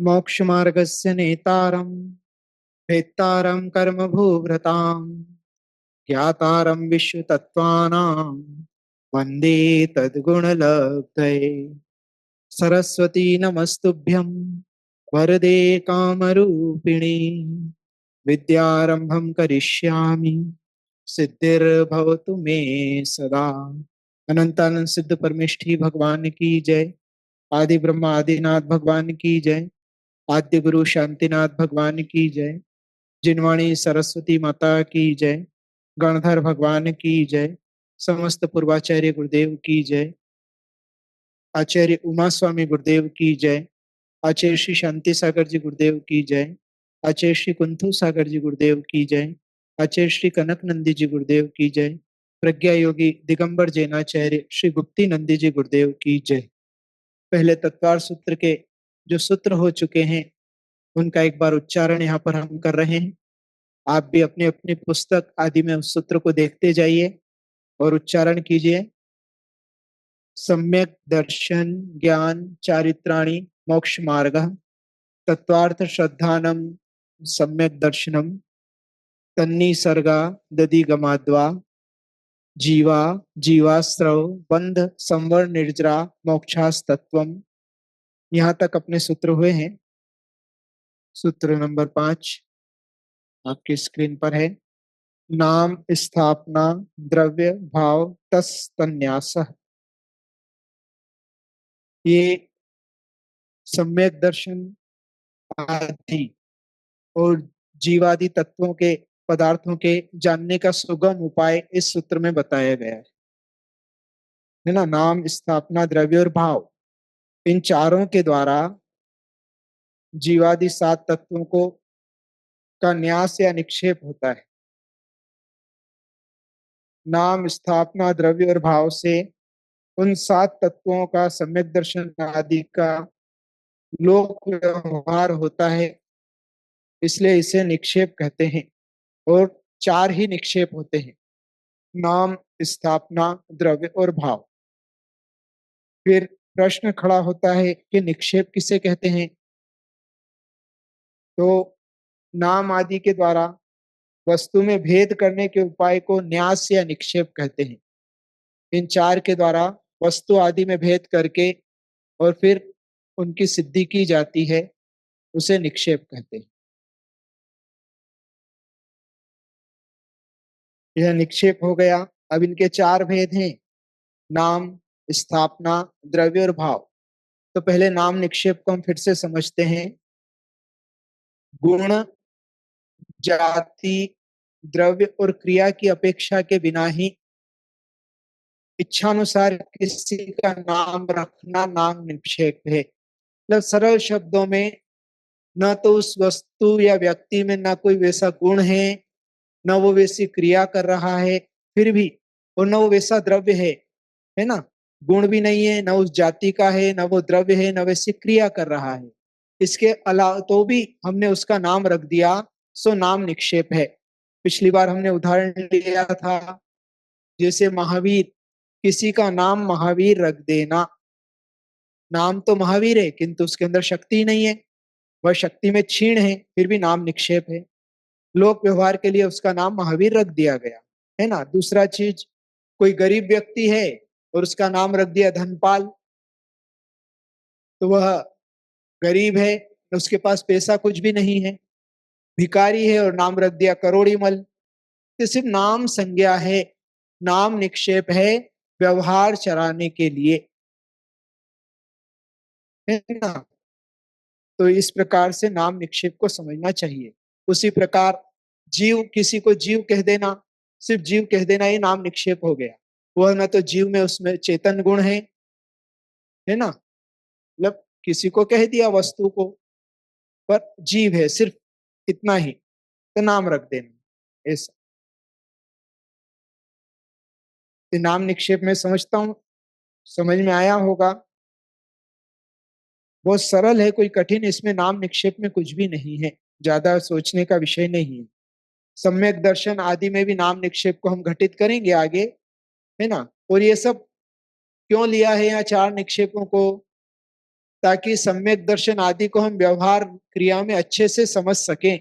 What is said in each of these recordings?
मोक्षमार्गस्य नेतारं भेत्तारं कर्मभूभृतां ज्ञातारं विश्वतत्त्वानां वन्दे तद्गुणलब्धये। सरस्वती नमस्तुभ्यं वरदे कामरूपिणी विद्यारंभं करिष्यामि सिद्धिर्भवतु मे सदा। अनंतानंद सिद्ध परमेष्ठी भगवान की जय। आदि ब्रह्मा आदिनाथ भगवान की जय। आद्य गुरु शांतिनाथ भगवान की जय। जिनवाणी सरस्वती माता की जय। गणधर भगवान की जय। समस्त पूर्वाचार्य गुरुदेव की जय। आचार्य उमा स्वामी गुरुदेव की जय। आचार्य श्री शांति सागर जी गुरुदेव की जय। आचार्य श्री कुंथू सागर जी गुरुदेव की जय। आचार्य श्री कनक नंदी जी गुरुदेव की जय। प्रज्ञा योगी दिगंबर जैनाचार्य श्री गुप्ती नंदी जी गुरुदेव की जय। पहले तत्वार सूत्र के जो सूत्र हो चुके हैं उनका एक बार उच्चारण यहाँ पर हम कर रहे हैं। आप भी अपनी अपनी पुस्तक आदि में उस सूत्र को देखते जाइए और उच्चारण कीजिए। सम्यक दर्शन ज्ञान चारित्राणि मोक्ष मार्ग तत्वार्थ श्रद्धानम सम्यक दर्शनम तन्निसर्गा दधिगमाद्वा जीवा जीवास्त्रव बंध संवर निर्जरा मोक्षास्तत्वम। यहाँ तक अपने सूत्र हुए हैं। सूत्र नंबर 5 आपकी स्क्रीन पर है। नाम स्थापना द्रव्य भाव तस् तन्यास। ये सम्यक दर्शन आदि और जीवादि तत्वों के पदार्थों के जानने का सुगम उपाय इस सूत्र में बताया गया है ना। नाम स्थापना द्रव्य और भाव, इन चारों के द्वारा जीवादि 7 तत्वों को का न्यास या निक्षेप होता है। नाम स्थापना द्रव्य और भाव से उन 7 तत्वों का सम्यक दर्शन आदि का लोक व्यवहार होता है, इसलिए इसे निक्षेप कहते हैं। और 4 ही निक्षेप होते हैं, नाम स्थापना द्रव्य और भाव। फिर प्रश्न खड़ा होता है कि निक्षेप किसे कहते हैं। तो नाम आदि के द्वारा वस्तु में भेद करने के उपाय को न्यास या निक्षेप कहते हैं। इन 4 के द्वारा वस्तु आदि में भेद करके और फिर उनकी सिद्धि की जाती है, उसे निक्षेप कहते हैं। यह निक्षेप हो गया। अब इनके 4 भेद हैं, नाम स्थापना द्रव्य और भाव। तो पहले नाम निक्षेप को हम फिर से समझते हैं। गुण जाति द्रव्य और क्रिया की अपेक्षा के बिना ही इच्छानुसार किसी का नाम रखना नाम निक्षेप है। मतलब सरल शब्दों में, न तो उस वस्तु या व्यक्ति में ना कोई वैसा गुण है, न वो वैसी क्रिया कर रहा है फिर भी, और न वो वैसा द्रव्य है ना। गुण भी नहीं है, न उस जाति का है, न वो द्रव्य है, न वैसी क्रिया कर रहा है। इसके अलावा तो भी हमने उसका नाम रख दिया, सो नाम निक्षेप है। पिछली बार हमने उदाहरण लिया था, जैसे महावीर, किसी का नाम महावीर रख देना। नाम तो महावीर है किंतु उसके अंदर शक्ति नहीं है, वह शक्ति में क्षीण है, फिर भी नाम निक्षेप है। लोक व्यवहार के लिए उसका नाम महावीर रख दिया गया, है ना। दूसरा चीज, कोई गरीब व्यक्ति है और उसका नाम रख दिया धनपाल, तो वह गरीब है, उसके पास पैसा कुछ भी नहीं है। भिखारी है और नाम रख दिया करोड़ी मल। तो सिर्फ नाम संज्ञा है, नाम निक्षेप है व्यवहार चलाने के लिए, है ना। तो इस प्रकार से नाम निक्षेप को समझना चाहिए। उसी प्रकार जीव, किसी को जीव कह देना, सिर्फ जीव कह देना, ये नाम निक्षेप हो गया। वह न तो जीव में उसमें चेतन गुण है ना। मतलब किसी को कह दिया वस्तु को, पर जीव है सिर्फ, इतना ही, तो नाम रख देना ऐसा। नाम निक्षेप में समझता हूं समझ में आया होगा। बहुत सरल है, कोई कठिन इसमें नाम निक्षेप में कुछ भी नहीं है, ज्यादा सोचने का विषय नहीं है। सम्यक दर्शन आदि में भी नाम निक्षेप को हम घटित करेंगे आगे, है ना। और ये सब क्यों लिया है यहाँ 4 निक्षेपों को, ताकि सम्यक दर्शन आदि को हम व्यवहार क्रिया में अच्छे से समझ सकें।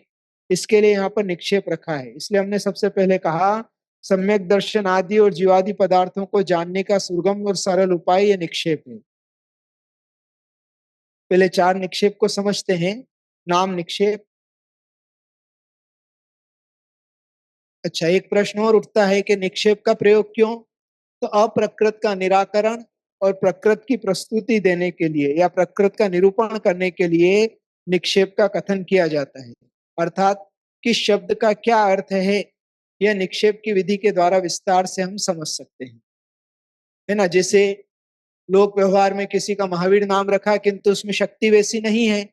इसके लिए यहाँ पर निक्षेप रखा है। इसलिए हमने सबसे पहले कहा सम्यक दर्शन आदि और जीवादि पदार्थों को जानने का सुगम और सरल उपाय ये निक्षेप है। पहले 4 निक्षेप को समझते हैं। नाम निक्षेप। अच्छा, एक प्रश्न और उठता है कि निक्षेप का प्रयोग क्यों? तो अप्रकृत का निराकरण और प्रकृत की प्रस्तुति देने के लिए या प्रकृत का निरूपण करने के लिए निक्षेप का कथन किया जाता है। अर्थात किस शब्द का क्या अर्थ है, यह निक्षेप की विधि के द्वारा विस्तार से हम समझ सकते हैं, है ना। जैसे लोक व्यवहार में किसी का महावीर नाम रखा किंतु उसमें शक्ति वैसी नहीं है,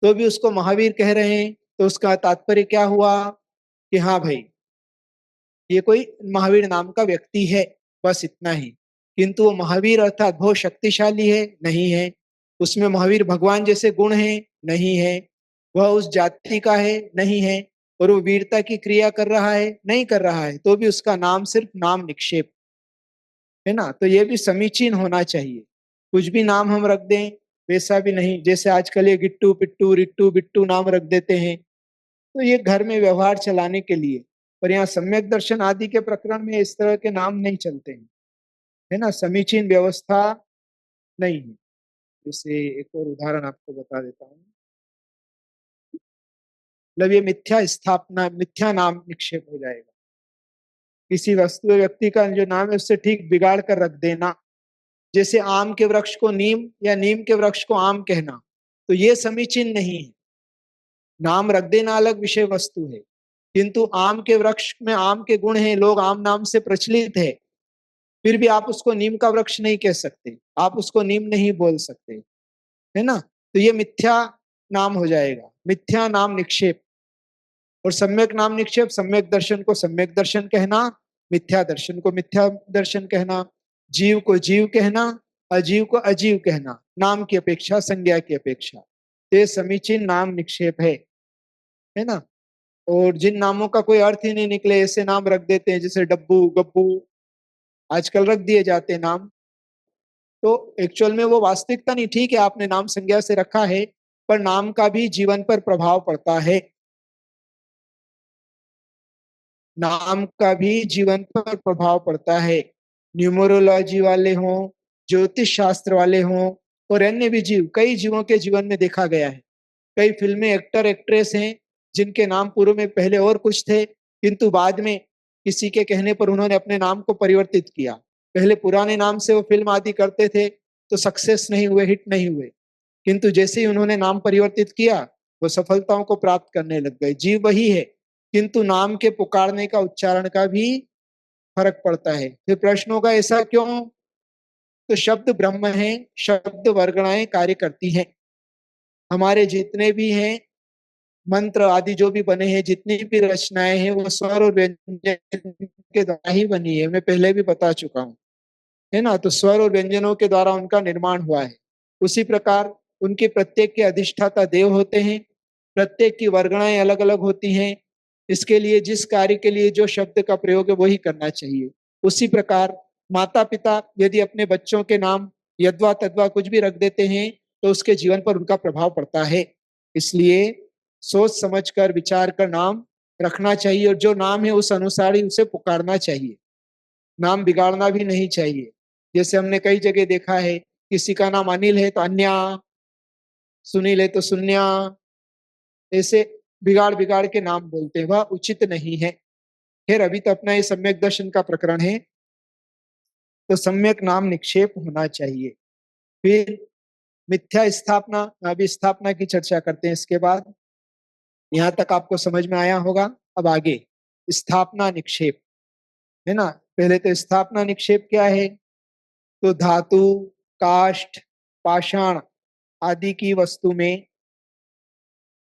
तो भी उसको महावीर कह रहे हैं, तो उसका तात्पर्य क्या हुआ कि हाँ भाई ये कोई महावीर नाम का व्यक्ति है, बस इतना ही। किंतु वो महावीर अर्थात बहुत शक्तिशाली है, नहीं है। उसमें महावीर भगवान जैसे गुण हैं, नहीं है। वह उस जाति का है, नहीं है। और वो वीरता की क्रिया कर रहा है, नहीं कर रहा है, तो भी उसका नाम सिर्फ नाम निक्षेप है ना। तो ये भी समीचीन होना चाहिए। कुछ भी नाम हम रख दें वैसा भी नहीं। जैसे आजकल ये गिट्टू पिट्टू रिट्टू बिट्टू नाम रख देते हैं, तो ये घर में व्यवहार चलाने के लिए। पर यहाँ सम्यक दर्शन आदि के प्रकरण में इस तरह के नाम नहीं चलते हैं, है ना। समीचीन व्यवस्था नहीं है। जैसे एक और उदाहरण आपको बता देता हूँ। मतलब ये मिथ्या स्थापना, मिथ्या नाम निक्षेप हो जाएगा। किसी वस्तु व्यक्ति का जो नाम है उससे ठीक बिगाड़ कर रख देना। जैसे आम के वृक्ष को नीम या नीम के वृक्ष को आम कहना, तो ये समीचीन नहीं है। नाम रख देना अलग विषय वस्तु है, किंतु आम के वृक्ष में आम के गुण हैं, लोग आम नाम से प्रचलित है, फिर भी आप उसको नीम का वृक्ष नहीं कह सकते, आप उसको नीम नहीं बोल सकते, है ना। तो ये मिथ्या नाम हो जाएगा, मिथ्या नाम निक्षेप। और सम्यक नाम निक्षेप, सम्यक दर्शन को सम्यक दर्शन कहना, मिथ्या दर्शन को मिथ्या दर्शन कहना, जीव को जीव कहना, अजीव को अजीव कहना, नाम की अपेक्षा, संज्ञा की अपेक्षा। तो ये समीचीन नाम निक्षेप है ना। और जिन नामों का कोई अर्थ ही नहीं निकले ऐसे नाम रख देते हैं, जैसे डब्बू गब्बू आजकल रख दिए जाते हैं नाम। तो एक्चुअल में वो वास्तविकता नहीं। ठीक है, आपने नाम संज्ञा से रखा है, पर नाम का भी जीवन पर प्रभाव पड़ता है। नाम का भी जीवन पर प्रभाव पड़ता है। न्यूमरोलॉजी वाले हों, ज्योतिष शास्त्र वाले हों, और अन्य भी जीव, कई जीवों के जीवन में देखा गया है। कई फिल्में एक्टर एक्ट्रेस हैं जिनके नाम पूर्व में पहले और कुछ थे, किंतु बाद में किसी के कहने पर उन्होंने अपने नाम को परिवर्तित किया। पहले पुराने नाम से वो फिल्म आदि करते थे तो सक्सेस नहीं हुए, हिट नहीं हुए, किंतु जैसे ही उन्होंने नाम परिवर्तित किया वो सफलताओं को प्राप्त करने लग गए। जीव वही है, किंतु नाम के पुकारने का, उच्चारण का भी फर्क पड़ता है। फिर प्रश्न होगा ऐसा क्यों? तो शब्द ब्रह्म है, शब्द वर्गणाएं कार्य करती हैं। हमारे जितने भी हैं मंत्र आदि जो भी बने हैं, जितनी भी रचनाएं हैं, वो स्वर और व्यंजन के द्वारा ही बनी है। मैं पहले भी बता चुका हूँ, है ना। तो स्वर और व्यंजनों के द्वारा उनका निर्माण हुआ है। उसी प्रकार उनके प्रत्येक के अधिष्ठाता देव होते हैं, प्रत्येक की वर्गणाएं अलग अलग होती हैं। इसके लिए जिस कार्य के लिए जो शब्द का प्रयोग है वही करना चाहिए। उसी प्रकार माता पिता यदि अपने बच्चों के नाम यद्वा तद्वा कुछ भी रख देते हैं तो उसके जीवन पर उनका प्रभाव पड़ता है। इसलिए सोच समझ कर विचार कर नाम रखना चाहिए, और जो नाम है उस अनुसार ही उसे पुकारना चाहिए। नाम बिगाड़ना भी नहीं चाहिए। जैसे हमने कई जगह देखा है, किसी का नाम अनिल है तो अन्या, सुनील है तो सुन्या, ऐसे बिगाड़ बिगाड़ के नाम बोलते हैं, वह उचित नहीं है। खैर अभी तो अपना ये सम्यक दर्शन का प्रकरण है, तो सम्यक नाम निक्षेप होना चाहिए। फिर मिथ्या स्थापना, अभी स्थापना की चर्चा करते हैं इसके बाद। यहाँ तक आपको समझ में आया होगा। अब आगे स्थापना निक्षेप, है ना। पहले तो स्थापना निक्षेप क्या है? तो धातु, काष्ठ, पाषाण आदि की वस्तु में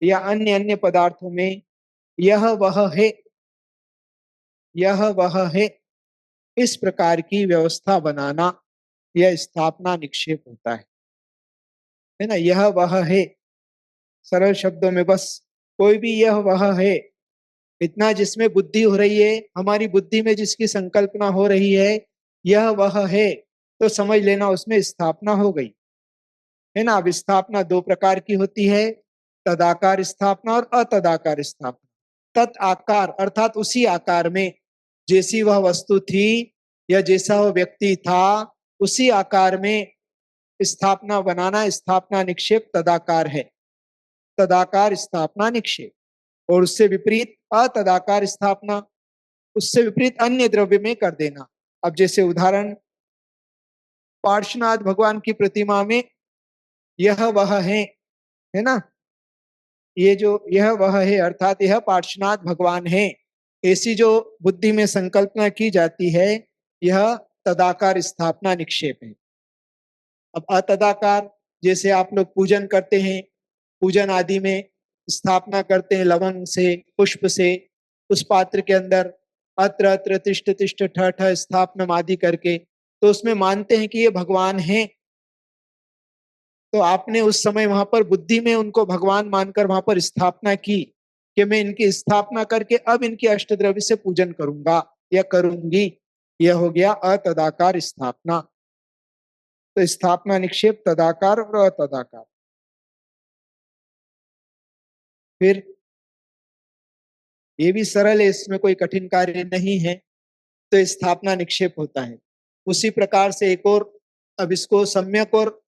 या अन्य अन्य पदार्थों में यह वह है, यह वह है, इस प्रकार की व्यवस्था बनाना, यह स्थापना निक्षेप होता है ना। यह वह है, सरल शब्दों में बस कोई भी यह वह है, इतना जिसमें बुद्धि हो रही है, हमारी बुद्धि में जिसकी संकल्पना हो रही है, यह वह है, तो समझ लेना उसमें स्थापना हो गई। है ना। अब स्थापना दो प्रकार की होती है, तदाकार स्थापना और अतदाकार स्थापना। तत् आकार अर्थात उसी आकार में, जैसी वह वस्तु थी या जैसा वह व्यक्ति था उसी आकार में स्थापना बनाना, स्थापना निक्षेप तदाकार है। तदाकार स्थापना निक्षेप। और उससे विपरीत अतदाकार स्थापना, उससे विपरीत अन्य द्रव्य में कर देना। अब जैसे उदाहरण, पार्श्वनाथ भगवान की प्रतिमा में यह वह है ना, ये जो यह वह है अर्थात यह पार्श्वनाथ भगवान है, ऐसी जो बुद्धि में संकल्पना की जाती है, यह तदाकार स्थापना निक्षेप है। अब अतदाकार, जैसे आप लोग पूजन करते हैं, पूजन आदि में स्थापना करते हैं लवंग से, पुष्प से, उस पात्र के अंदर अत्र अत्र तिष्ठ तिष्ठ ठ ठ स्थापना आदि करके, तो उसमें मानते हैं कि ये भगवान हैं। तो आपने उस समय वहां पर बुद्धि में उनको भगवान मानकर वहां पर स्थापना की कि मैं इनकी स्थापना करके अब इनकी अष्टद्रव्य से पूजन करूंगा या करूंगी। यह हो गया अतदाकार स्थापना। तो स्थापना निक्षेप तदाकार और अतदाकार। फिर ये भी सरल है, इसमें कोई कठिन कार्य नहीं है। तो स्थापना निक्षेप होता है। उसी प्रकार से एक और, अब इसको सम्यक और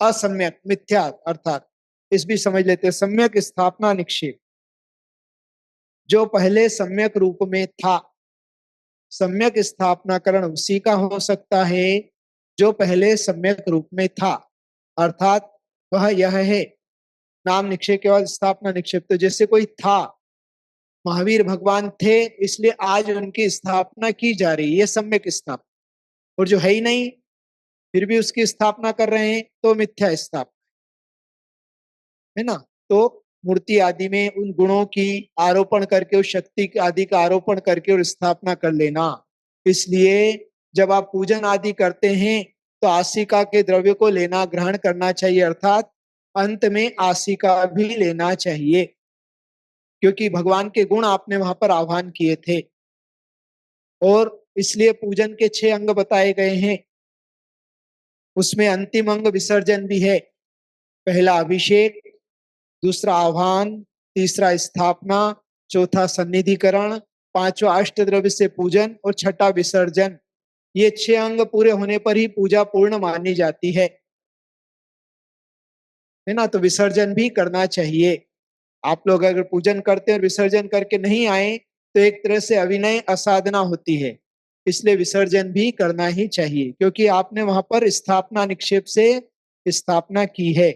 असम्यक मिथ्या अर्थात इस भी समझ लेते हैं। सम्यक स्थापना निक्षेप, जो पहले सम्यक रूप में था, सम्यक स्थापनाकरण उसी का हो सकता है जो पहले सम्यक रूप में था, अर्थात वह यह है। नाम निक्षेप के बाद स्थापना निक्षेप, तो जैसे कोई था, महावीर भगवान थे इसलिए आज उनकी स्थापना की जा रही है, ये सम्यक स्थापना। और जो है ही नहीं फिर भी उसकी स्थापना कर रहे हैं तो मिथ्या स्थापना, है ना। तो मूर्ति आदि में उन गुणों की आरोपण करके, उस शक्ति आदि का आरोपण करके और स्थापना कर लेना। इसलिए जब आप पूजन आदि करते हैं तो आसिका के द्रव्य को लेना, ग्रहण करना चाहिए, अर्थात अंत में आसिका भी लेना चाहिए, क्योंकि भगवान के गुण आपने वहां पर आह्वान किए थे। और इसलिए पूजन के 6 अंग बताए गए हैं, उसमें अंतिम अंग विसर्जन भी है। पहला अभिषेक, दूसरा आह्वान, तीसरा स्थापना, चौथा सन्निधिकरण, पांचवा अष्टद्रव्य से पूजन और छठा विसर्जन। ये 6 अंग पूरे होने पर ही पूजा पूर्ण मानी जाती है ना। तो विसर्जन भी करना चाहिए। आप लोग अगर पूजन करते हैं और विसर्जन करके नहीं आए तो एक तरह से अविनय असाधना होती है, इसलिए विसर्जन भी करना ही चाहिए, क्योंकि आपने वहां पर स्थापना निक्षेप से स्थापना की है।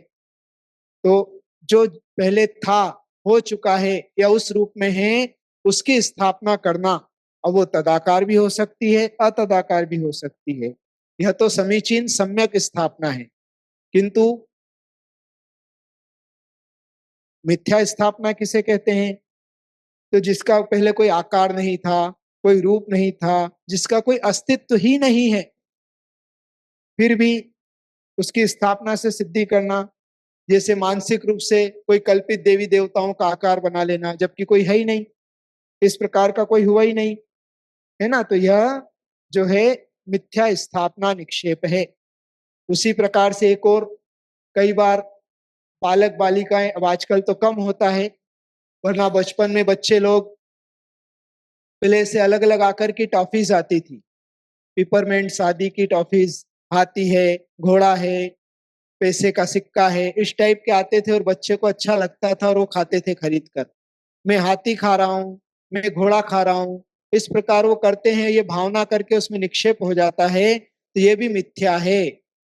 तो जो पहले था, हो चुका है या उस रूप में है, उसकी स्थापना करना, अब वो तदाकार भी हो सकती है, अतदाकार भी हो सकती है। यह तो समीचीन सम्यक स्थापना है। किंतु मिथ्या स्थापना किसे कहते हैं? तो जिसका पहले कोई आकार नहीं था, कोई रूप नहीं था, जिसका कोई अस्तित्व ही नहीं है, फिर भी उसकी स्थापना से सिद्धि करना। जैसे मानसिक रूप से कोई कल्पित देवी देवताओं का आकार बना लेना, जबकि कोई है ही नहीं, इस प्रकार का कोई हुआ ही नहीं, है ना। तो यह जो है मिथ्या स्थापना निक्षेप है। उसी प्रकार से एक और, कई बार बालक बालिकाएं, अब आजकल तो कम होता है, वरना बचपन में बच्चे लोग पहले से अलग अलग आकर की टॉफीज आती थी, पिपरमेंट आदि की टॉफीज, हाथी है, घोड़ा है, पैसे का सिक्का है, इस टाइप के आते थे और बच्चे को अच्छा लगता था और वो खाते थे खरीद कर। मैं हाथी खा रहा हूँ, मैं घोड़ा खा रहा हूँ, इस प्रकार वो करते हैं, ये भावना करके उसमें निक्षेप हो जाता है, तो ये भी मिथ्या है।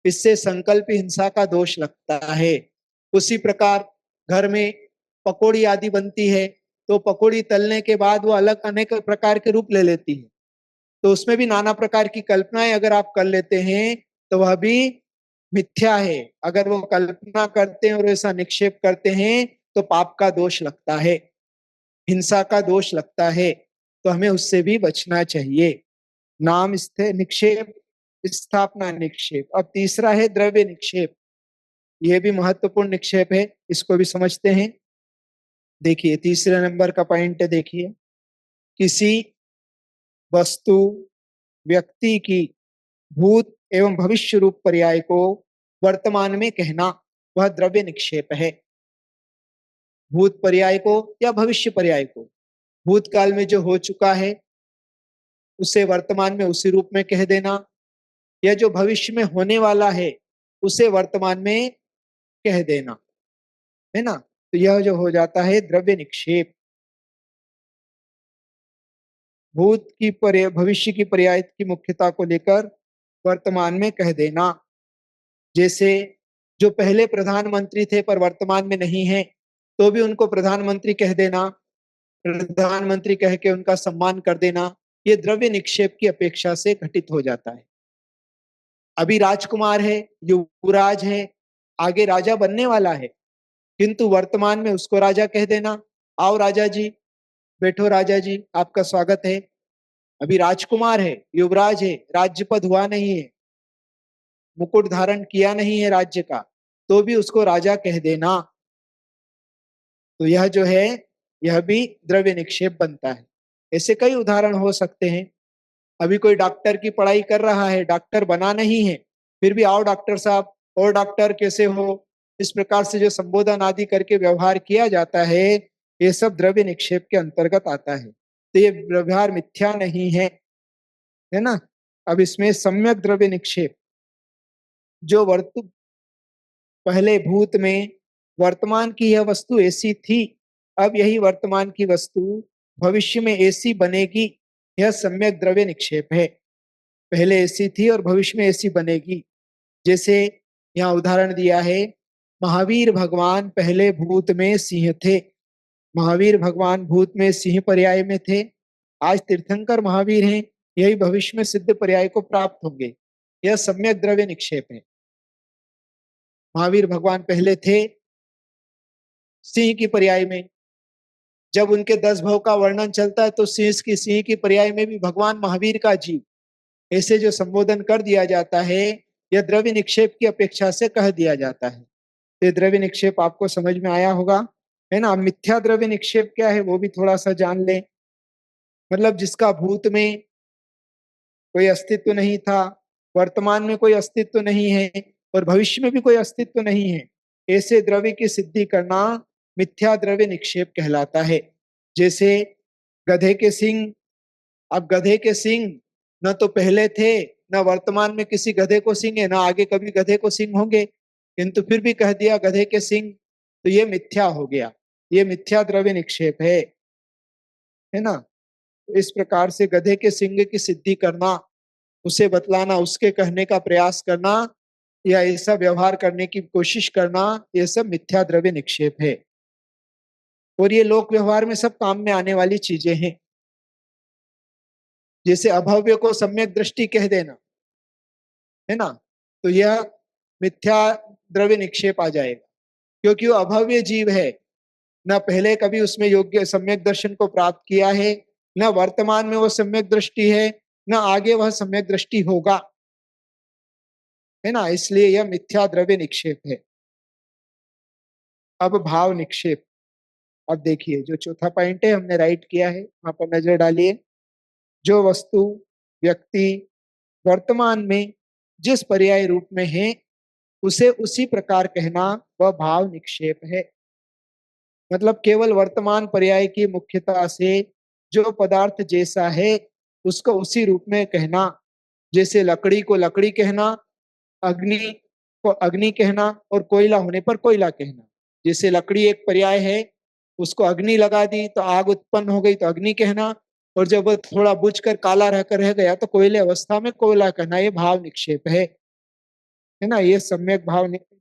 इससे संकल्प हिंसा का दोष लगता है। उसी प्रकार घर में पकौड़ी आदि बनती है, तो पकौड़ी तलने के बाद वो अलग अनेक प्रकार के रूप ले लेती है, तो उसमें भी नाना प्रकार की कल्पनाएं अगर आप कर लेते हैं तो वह भी मिथ्या है। अगर वो कल्पना करते हैं और ऐसा निक्षेप करते हैं तो पाप का दोष लगता है, हिंसा का दोष लगता है, तो हमें उससे भी बचना चाहिए। नाम स्थे निक्षेप, स्थापना निक्षेप। अब तीसरा है द्रव्य निक्षेप। यह भी महत्वपूर्ण निक्षेप है, इसको भी समझते हैं। देखिए तीसरे नंबर का पॉइंट है, देखिए, किसी वस्तु व्यक्ति की भूत एवं भविष्य रूप पर्याय को वर्तमान में कहना, वह द्रव्य निक्षेप है। भूत पर्याय को या भविष्य पर्याय को, भूतकाल में जो हो चुका है उसे वर्तमान में उसी रूप में कह देना, या जो भविष्य में होने वाला है उसे वर्तमान में कह देना, है ना। तो यह जो हो जाता है द्रव्य निक्षेप। भविष्य की पर्याय की मुख्यता को लेकर वर्तमान में कह देना। जैसे जो पहले प्रधानमंत्री थे पर वर्तमान में नहीं है, तो भी उनको प्रधानमंत्री कह देना, प्रधानमंत्री कह के उनका सम्मान कर देना। ये द्रव्य निक्षेप की अपेक्षा से घटित हो जाता है। अभी राजकुमार है, युवराज है, आगे राजा बनने वाला है, किंतु वर्तमान में उसको राजा कह देना। आओ राजा जी, बैठो राजा जी, आपका स्वागत है। अभी राजकुमार है, युवराज है, राज्य पद हुआ नहीं है, मुकुट धारण किया नहीं है राज्य का, तो भी उसको राजा कह देना। तो यह जो है, यह भी द्रव्य निक्षेप बनता है। ऐसे कई उदाहरण हो सकते हैं। अभी कोई डॉक्टर की पढ़ाई कर रहा है, डॉक्टर बना नहीं है, फिर भी आओ डॉक्टर साहब, और डॉक्टर कैसे हो, इस प्रकार से जो संबोधन आदि करके व्यवहार किया जाता है, ये सब द्रव्य निक्षेप के अंतर्गत आता है। तो ये व्यवहार मिथ्या नहीं है ना। अब इसमें सम्यक द्रव्य निक्षेप, जो पहले भूत में वर्तमान की यह वस्तु ऐसी थी, अब यही वर्तमान की वस्तु भविष्य में ऐसी बनेगी, यह सम्यक द्रव्य निक्षेप है। पहले ऐसी थी और भविष्य में ऐसी बनेगी। जैसे यहाँ उदाहरण दिया है, महावीर भगवान पहले भूत में सिंह थे, महावीर भगवान भूत में सिंह पर्याय में थे, आज तीर्थंकर महावीर हैं, यही भविष्य में सिद्ध पर्याय को प्राप्त होंगे। यह सम्यक द्रव्य निक्षेप है। महावीर भगवान पहले थे सिंह की पर्याय में, जब उनके 10 भव का वर्णन चलता है तो सिंह की पर्याय में भी भगवान महावीर का जीव, ऐसे जो संबोधन कर दिया जाता है, यह द्रव्य निक्षेप की अपेक्षा से कह दिया जाता है। तो द्रव्य निक्षेप आपको समझ में आया होगा, है ना। मिथ्या द्रव्य निक्षेप क्या है वो भी थोड़ा सा जान लें। मतलब जिसका भूत में कोई अस्तित्व नहीं था, वर्तमान में कोई अस्तित्व नहीं है और भविष्य में भी कोई अस्तित्व नहीं है, ऐसे द्रव्य की सिद्धि करना मिथ्या द्रव्य निक्षेप कहलाता है। जैसे गधे के सिंग, अब गधे के सिंग न तो पहले थे, न वर्तमान में किसी गधे को सिंग है, न आगे कभी गधे को सिंग होंगे, किंतु फिर भी कह दिया गधे के सिंग, तो ये मिथ्या हो गया, ये मिथ्या द्रव्य निक्षेप है ना। तो इस प्रकार से गधे के सिंग की सिद्धि करना, उसे बतलाना, उसके कहने का प्रयास करना या ऐसा व्यवहार करने की कोशिश करना, ये सब मिथ्या द्रव्य निक्षेप है। और ये लोक व्यवहार में सब काम में आने वाली चीजें हैं। जैसे अभव्य को सम्यक दृष्टि कह देना, है ना, तो यह मिथ्या द्रव्य निक्षेप आ जाएगा, क्योंकि वो अभव्य जीव है, न पहले कभी उसमें योग्य सम्यक दर्शन को प्राप्त किया है, न वर्तमान में वो सम्यक दृष्टि है, न आगे वह सम्यक दृष्टि होगा, है ना। इसलिए यह मिथ्या द्रव्य निक्षेप है। अब भाव निक्षेप। अब देखिए जो चौथा पॉइंट है हमने राइट किया है, वहां पर नजर डालिए। जो वस्तु, व्यक्ति वर्तमान में जिस पर्याय रूप में है उसे उसी प्रकार कहना, वह भाव निक्षेप है। मतलब केवल वर्तमान पर्याय की मुख्यता से जो पदार्थ जैसा है उसको उसी रूप में कहना। जैसे लकड़ी को लकड़ी कहना, अग्नि को अग्नि कहना और कोयला होने पर कोयला कहना। जैसे लकड़ी एक पर्याय है, उसको अग्नि लगा दी तो आग उत्पन्न हो गई तो अग्नि कहना, और जब वो थोड़ा बुझ कर काला रहकर रह गया तो कोयले अवस्था में कोयला कहना। ये भाव निक्षेप है ना। ये सम्यक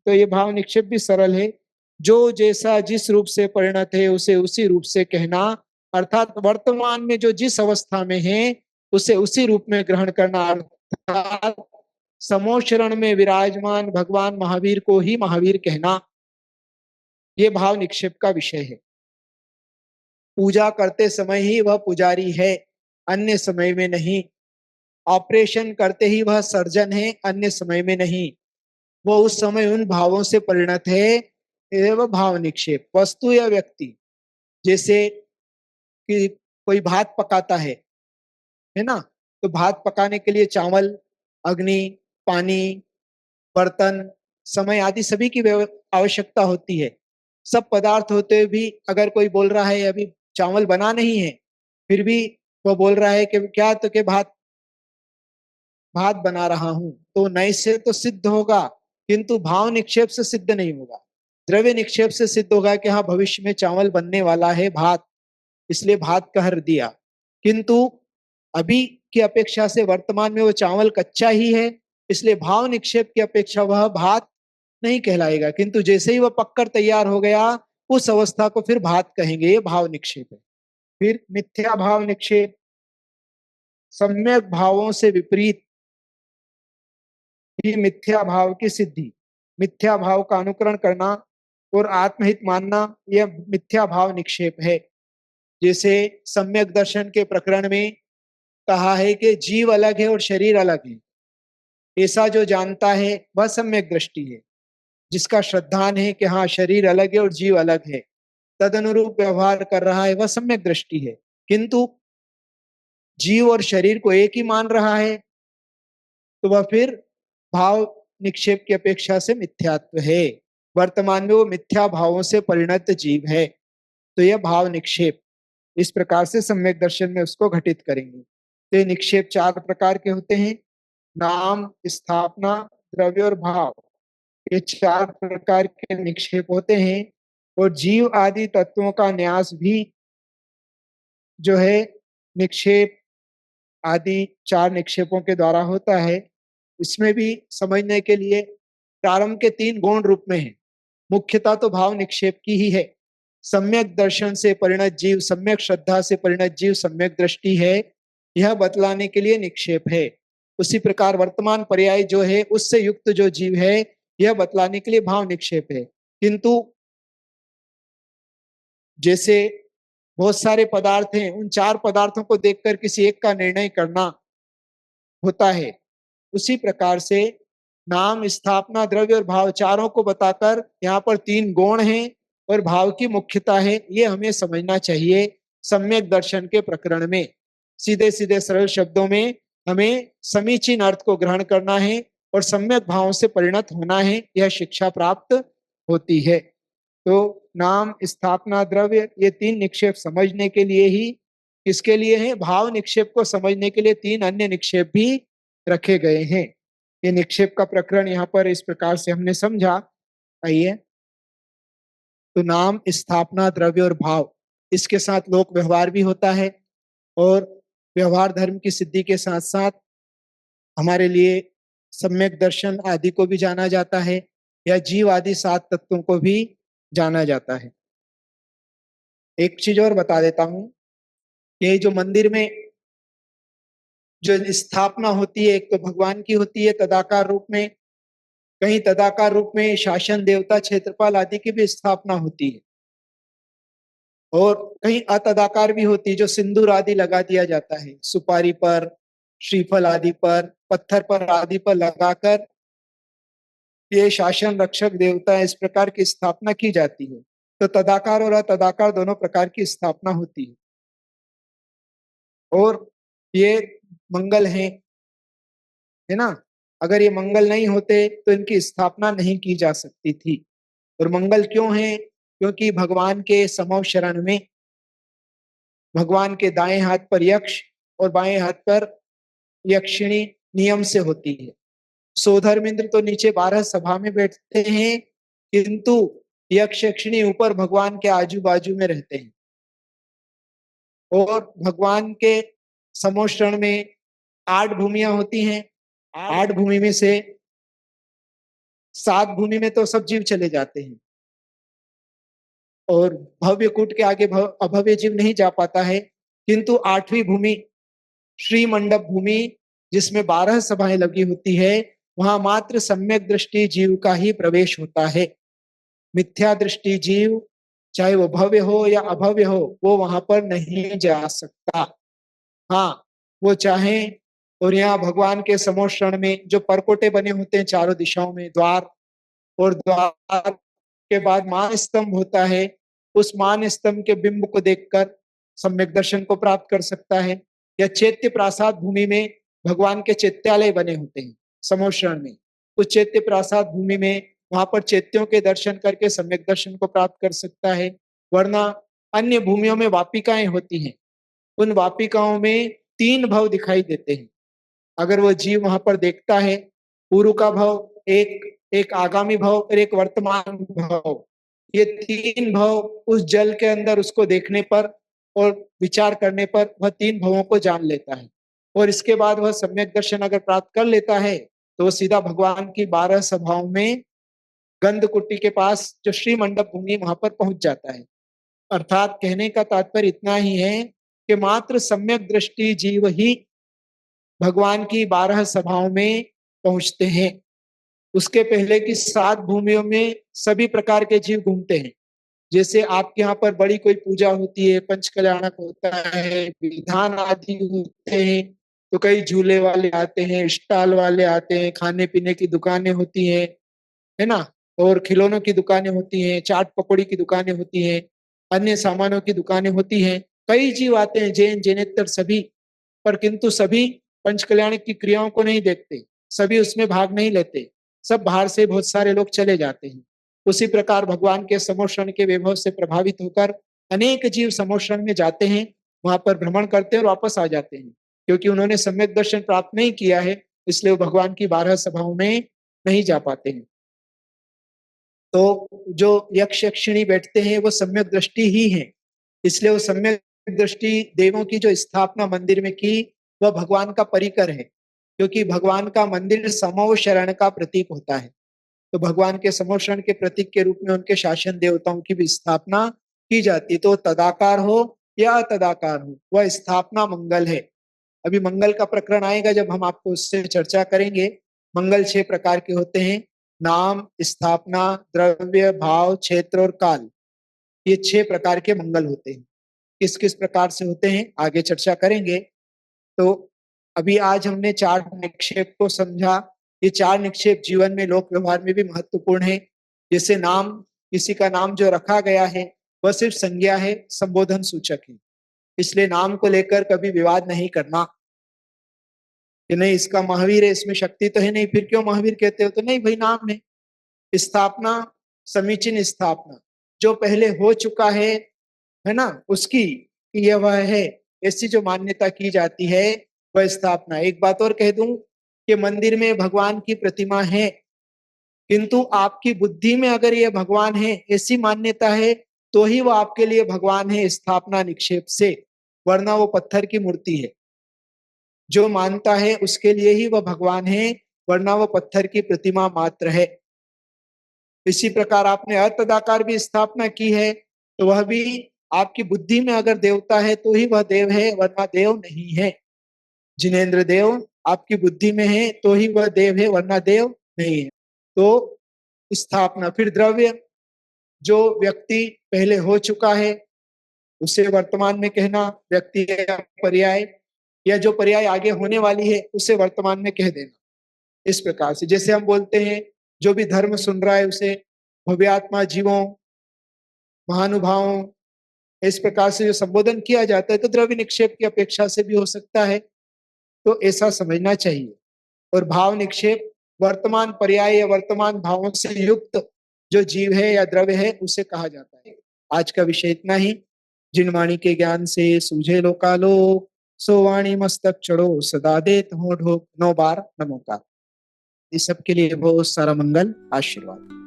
तो ये भाव निक्षेप भी सरल है। जो जैसा जिस रूप से परिणत है उसे उसी रूप से कहना, अर्थात वर्तमान में जो जिस अवस्था में है उसे उसी रूप में ग्रहण करना, अर्थात समोशरण में विराजमान भगवान महावीर को ही महावीर कहना। ये भाव निक्षेप का विषय है। पूजा करते समय ही वह पुजारी है, अन्य समय में नहीं। ऑपरेशन करते ही वह सर्जन है, अन्य समय में नहीं। वो उस समय उन भावों से परिणत है। एवं भाव निक्षेप वस्तु या व्यक्ति, जैसे कि कोई भात पकाता है ना, तो भात पकाने के लिए चावल, अग्नि, पानी, बर्तन, समय आदि सभी की आवश्यकता होती है। सब पदार्थ होते हुए भी अगर कोई बोल रहा है अभी चावल बना नहीं है, फिर भी वो बोल रहा है कि क्या, तो के भात भात बना रहा हूं, तो नए से तो सिद्ध होगा, किंतु भाव निक्षेप से सिद्ध नहीं होगा। द्रव्य निक्षेप से सिद्ध होगा कि हाँ भविष्य में चावल बनने वाला है भात, इसलिए भात कह दिया। किंतु अभी की अपेक्षा से वर्तमान में वो चावल कच्चा ही है, इसलिए भाव निक्षेप की अपेक्षा वह भात नहीं कहलाएगा, किंतु जैसे ही वह पककर तैयार हो गया उस अवस्था को फिर भात कहेंगे, ये भाव निक्षेप है। फिर मिथ्या भाव निक्षेप, सम्यक भावों से विपरीत ही मिथ्या भाव की सिद्धि। मिथ्या भाव का अनुकरण करना और आत्महित मानना यह मिथ्या भाव निक्षेप है। जैसे सम्यक दर्शन के प्रकरण में कहा है कि जीव अलग है और शरीर अलग है, ऐसा जो जानता है वह सम्यक दृष्टि है। जिसका श्रद्धान है कि हाँ शरीर अलग है और जीव अलग है, तद अनुरूप व्यवहार कर रहा है, वह सम्यक दृष्टि है। किंतु जीव और शरीर को एक ही मान रहा है, तो वह फिर भाव निक्षेप की अपेक्षा से मिथ्यात्व है। वर्तमान में वो मिथ्या भावों से परिणत जीव है, तो यह भाव निक्षेप। इस प्रकार से सम्यक दर्शन में उसको घटित करेंगे। तो ये निक्षेप चार प्रकार के होते हैं, नाम, स्थापना, द्रव्य और भाव। ये चार प्रकार के निक्षेप होते हैं, और जीव आदि तत्वों का न्यास भी जो है निक्षेप आदि चार निक्षेपों के द्वारा होता है। इसमें भी समझने के लिए प्रारंभ के तीन गौण रूप में है। मुख्यता तो भाव निक्षेप की ही है। सम्यक दर्शन से परिणत जीव, सम्यक श्रद्धा से परिणत जीव सम्यक दृष्टि है, यह बतलाने के लिए निक्षेप है। उसी प्रकार वर्तमान पर्याय जो है उससे युक्त जो जीव है, यह बतलाने के लिए भाव निक्षेप है। किंतु जैसे बहुत सारे पदार्थ हैं, उन चार पदार्थों को देखकर किसी एक का निर्णय करना होता है, उसी प्रकार से नाम, स्थापना, द्रव्य और भाव चारों को बताकर यहाँ पर तीन गुण हैं और भाव की मुख्यता है, ये हमें समझना चाहिए। सम्यक दर्शन के प्रकरण में सीधे सीधे सरल शब्दों में हमें समीचीन अर्थ को ग्रहण करना है और सम्यक भावों से परिणत होना है, यह शिक्षा प्राप्त होती है। तो नाम, स्थापना, द्रव्य ये तीन निक्षेप समझने के लिए ही, किसके लिए है, भाव निक्षेप को समझने के लिए तीन अन्य निक्षेप भी रखे गए हैं। ये निक्षेप का प्रकरण यहाँ पर इस प्रकार से हमने समझा। आइए, तो नाम, स्थापना, द्रव्य और भाव, इसके साथ लोक व्यवहार भी होता है, और व्यवहार धर्म की सिद्धि के साथ साथ हमारे लिए सम्यक दर्शन आदि को भी जाना जाता है, या जीव आदि सात तत्वों को भी जाना जाता है। एक चीज और बता देता हूं, ये जो मंदिर में जो स्थापना होती है, एक तो भगवान की होती है तदाकार रूप में, कहीं तदाकार रूप में शासन देवता, क्षेत्रपाल आदि की भी स्थापना होती है, और कहीं अतदाकार भी होती है, जो सिंदूर आदि लगा दिया जाता है सुपारी पर, श्रीफल आदि पर, पत्थर पर आदि पर लगाकर ये शासन रक्षक देवता इस प्रकार की स्थापना की जाती है। तो तदाकार और अतदाकार दोनों प्रकार की स्थापना होती है, और ये मंगल है ना। अगर ये मंगल नहीं होते तो इनकी स्थापना नहीं की जा सकती थी। और मंगल क्यों है, क्योंकि भगवान के समव शरण में भगवान के दाएं हाथ पर यक्ष और बाएं हाथ पर यक्षिणी नियम से होती है। सोधर्मेंद्र तो नीचे 12 सभा में बैठते हैं, किंतु यक्ष यक्षिणी ऊपर भगवान के आजू बाजू में रहते हैं। और भगवान के समोषण में 8 भूमियां होती हैं। 8 भूमि में से 7 भूमि में तो सब जीव चले जाते हैं, और भव्य कूट के आगे अभव्य जीव नहीं जा पाता है, किंतु 8वीं भूमि श्री मंडप भूमि, जिसमें 12 सभाएं लगी होती है, वहां मात्र सम्यक दृष्टि जीव का ही प्रवेश होता है। मिथ्या दृष्टि जीव, चाहे वो भव्य हो या अभव्य हो, वो वहां पर नहीं जा सकता। हाँ, वो चाहे, और यहाँ भगवान के समोषण में जो परकोटे बने होते हैं चारों दिशाओं में द्वार, और द्वार के बाद मान स्तंभ होता है, उस मान स्तंभ के बिंब को देखकर सम्यक दर्शन को प्राप्त कर सकता है। या चैत्य प्रासाद भूमि में भगवान के चैत्यालय बने होते हैं समोषण में, उस चैत्य प्रासाद भूमि में वहां पर चैत्यों के दर्शन करके सम्यक दर्शन को प्राप्त कर सकता है। वरना अन्य भूमियों में वापिकाएं होती हैं, उन वापिकाओं में तीन भव दिखाई देते हैं। अगर वो जीव वहां पर देखता है, पूर्व का भव एक, एक आगामी भव और एक वर्तमान भव, ये तीन भव उस जल के अंदर उसको देखने पर और विचार करने पर वह तीन भवों को जान लेता है। और इसके बाद वह सम्यक दर्शन अगर प्राप्त कर लेता है तो वो सीधा भगवान की 12 सभाओं में गंध कुटी के पास जो श्री मंडप भूमि वहां पर पहुंच जाता है। अर्थात कहने का तात्पर्य इतना ही है कि मात्र सम्यक दृष्टि जीव ही भगवान की 12 सभाओं में पहुंचते हैं। उसके पहले की 7 भूमियों में सभी प्रकार के जीव घूमते हैं। जैसे आपके यहाँ पर बड़ी कोई पूजा होती है, पंच कल्याणक होता है, विधान आदि होते हैं, तो कई झूले वाले आते हैं, स्टॉल वाले आते हैं, खाने पीने की दुकानें होती हैं, है ना, और खिलौनों की दुकानें होती हैं, चाट पकौड़ी की दुकानें होती हैं, अन्य सामानों की दुकानें होती हैं। कई जीव आते हैं, जैन जैनेतर सभी, पर किंतु सभी पंच कल्याण की क्रियाओं को नहीं देखते, सभी उसमें भाग नहीं लेते, सब बाहर से बहुत सारे लोग चले जाते हैं। उसी प्रकार भगवान के समोषण के वैभव से प्रभावित होकर अनेक जीव समोषण में जाते हैं, वहां पर भ्रमण करते हैं और वापस आ जाते हैं। क्योंकि उन्होंने सम्यक दर्शन प्राप्त नहीं किया है, इसलिए वो भगवान की 12 सभाओं में नहीं जा पाते हैं। तो जो यक्ष यक्षिणी बैठते हैं वो सम्यक दृष्टि ही है, इसलिए वो सम्यक दृष्टि देवों की जो स्थापना मंदिर में की वह भगवान का परिकर है। क्योंकि भगवान का मंदिर समो शरण का प्रतीक होता है, तो भगवान के समो शरण के प्रतीक के रूप में उनके शासन देवताओं की भी स्थापना की जाती है। तो तदाकार हो या तदाकार हो, वह स्थापना मंगल है। अभी मंगल का प्रकरण आएगा जब हम आपको उससे चर्चा करेंगे। मंगल 6 प्रकार के होते हैं, नाम, स्थापना, द्रव्य, भाव, क्षेत्र और काल, ये 6 प्रकार के मंगल होते हैं। किस किस प्रकार से होते हैं आगे चर्चा करेंगे। तो अभी आज हमने 4 निक्षेप को समझा। ये 4 निक्षेप जीवन में लोक व्यवहार में भी महत्वपूर्ण है। जैसे नाम, किसी का नाम जो रखा गया है वह सिर्फ संज्ञा है, संबोधन सूचक है, इसलिए नाम को लेकर कभी विवाद नहीं करना कि नहीं इसका महावीर है, इसमें शक्ति तो है नहीं, फिर क्यों महावीर कहते हो, तो नहीं भाई नाम है। स्थापना, समीचीन स्थापना, जो पहले हो चुका है ना, उसकी यह वह है, ऐसी जो मान्यता की जाती है वह स्थापना। एक बात और कह दूं कि मंदिर में भगवान की प्रतिमा है, किंतु आपकी बुद्धि में अगर यह भगवान है ऐसी मान्यता है तो ही वो आपके लिए भगवान है स्थापना निक्षेप से, वरना वो पत्थर की मूर्ति है। जो मानता है उसके लिए ही वह भगवान है, वरना वो पत्थर की प्रतिमा मात्र है। इसी प्रकार आपने अतदाकार भी स्थापना की है, तो वह भी आपकी बुद्धि में अगर देवता है तो ही वह देव है, वरना देव नहीं है। जिनेन्द्र देव आपकी बुद्धि में है तो ही वह देव है, वरना देव नहीं है। तो स्थापना। फिर द्रव्य, जो व्यक्ति पहले हो चुका है उसे वर्तमान में कहना, व्यक्ति या पर्याय, या जो पर्याय आगे होने वाली है उसे वर्तमान में कह देना। इस प्रकार से जैसे हम बोलते हैं जो भी धर्म सुन रहा है उसे भव्यात्मा जीवों, महानुभावों, इस प्रकार से जो संबोधन किया जाता है तो द्रव्य निक्षेप की अपेक्षा से भी हो सकता है, तो ऐसा समझना चाहिए। और भाव निक्षेप वर्तमान पर्याय या वर्तमान भावों से युक्त जो जीव है या द्रव्य है उसे कहा जाता है। आज का विषय इतना ही। जिन वाणी के ज्ञान से सूझे लोकालोक, सो वाणी मस्तक चढ़ो सदा देत हो ढोक। 9 बार नमो का। इस सब के लिए बहुत सारा मंगल आशीर्वाद।